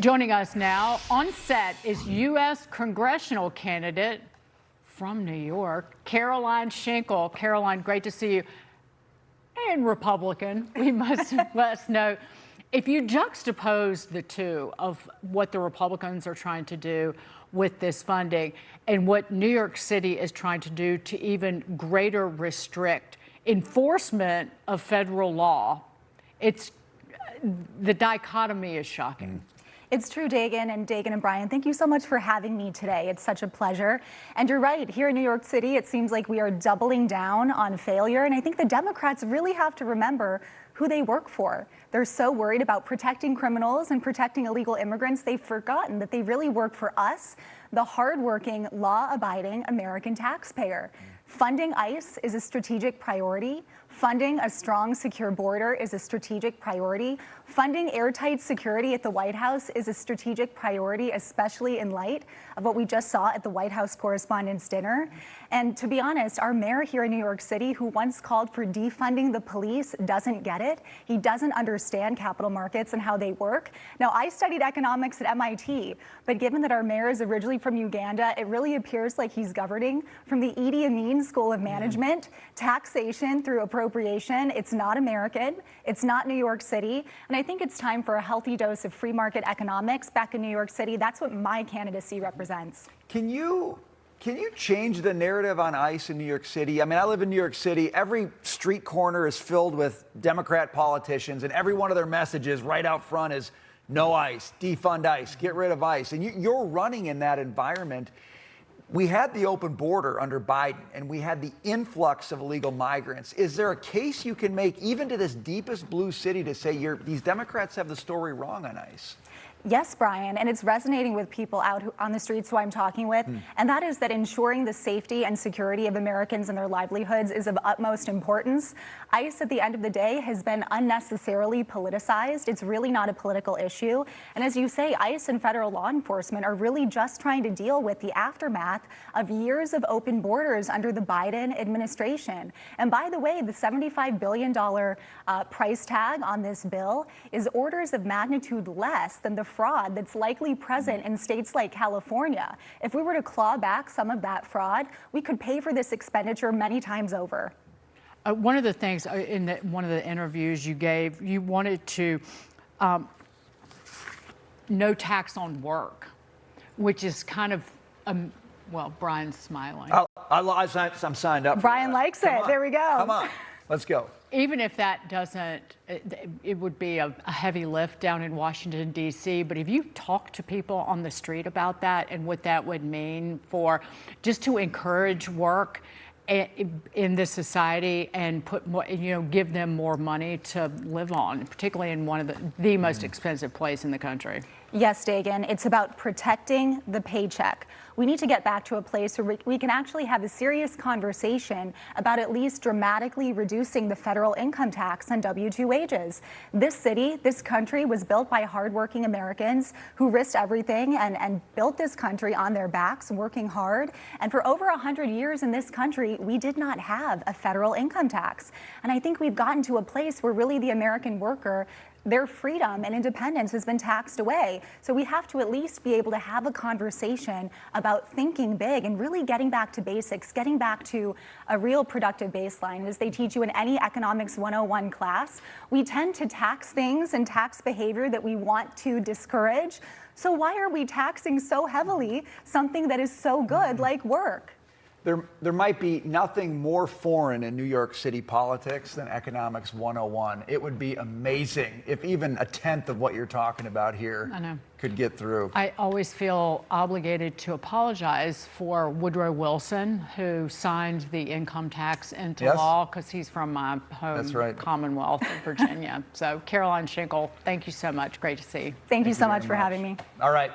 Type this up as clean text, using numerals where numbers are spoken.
Joining us now on set is U.S. congressional candidate from New York, Caroline Shinkle. Caroline, great to see you. And Republican, we must note. If you juxtapose the two of what the Republicans are trying to do with this funding and what New York City is trying to do to even greater restrict enforcement of federal law, the dichotomy is shocking. It's true, Dagan and Brian, thank you so much for having me today. It's such a pleasure. And you're right, here in New York City, it seems like we are doubling down on failure. And I think the Democrats really have to remember who they work for. They're so worried about protecting criminals and protecting illegal immigrants, they've forgotten that they really work for us, the hardworking, law-abiding American taxpayer. Funding ICE is a strategic priority. Funding a strong, secure border is a strategic priority. Funding airtight security at the White House is a strategic priority, especially in light of what we just saw at the White House Correspondents' Dinner. And to be honest, our mayor here in New York City, who once called for defunding the police, doesn't get it. He doesn't understand capital markets and how they work. Now, I studied economics at MIT, but given that our mayor is originally from Uganda, it really appears like he's governing from the Idi Amin School of Management, taxation through appropriation. It's not American. It's not New York City. And I think it's time for a healthy dose of free market economics back in New York City. That's what my candidacy represents. Can you change the narrative on ICE in New York City? I mean, I live in New York City. Every street corner is filled with Democrat politicians, and every one of their messages right out front is no ICE, defund ICE, get rid of ICE. And you're running in that environment. We had the open border under Biden, and we had the influx of illegal migrants. Is there a case you can make, even to this deepest blue city, to say these Democrats have the story wrong on ICE? Yes, Brian, and it's resonating with people out on the streets who I'm talking with, and that is that ensuring the safety and security of Americans and their livelihoods is of utmost importance. ICE, at the end of the day, has been unnecessarily politicized. It's really not a political issue. And as you say, ICE and federal law enforcement are really just trying to deal with the aftermath of years of open borders under the Biden administration. And by the way, the $75 billion price tag on this bill is orders of magnitude less than the fraud that's likely present in states like California. If we were to claw back some of that fraud, we could pay for this expenditure many times over. One of the things in one of the interviews you gave, you wanted to no tax on work, which is kind of, well, Brian's smiling. I'm signed up. Brian likes it. There we go. Come on, let's go. Even if that doesn't, it would be a heavy lift down in Washington, D.C., but if you talk to people on the street about that and what that would mean for just to encourage work in this society and put more, give them more money to live on, particularly in one of the most expensive place in the country. Yes, Dagan, it's about protecting the paycheck. We need to get back to a place where we can actually have a serious conversation about at least dramatically reducing the federal income tax on W-2 wages. This city, this country was built by hardworking Americans who risked everything and built this country on their backs, working hard. And for over 100 years in this country, we did not have a federal income tax. And I think we've gotten to a place where really the American worker, their freedom and independence has been taxed away. So we have to at least be able to have a conversation about thinking big and really getting back to basics, getting back to a real productive baseline. As they teach you in any economics 101 class, we tend to tax things and tax behavior that we want to discourage. So why are we taxing so heavily something that is so good like work? There might be nothing more foreign in New York City politics than Economics 101. It would be amazing if even a tenth of what you're talking about here could get through. I always feel obligated to apologize for Woodrow Wilson, who signed the income tax into law, because he's from my home Commonwealth of Virginia. So Caroline Shinkle, thank you so much. Great to see you. Thank you so much for having me. All right.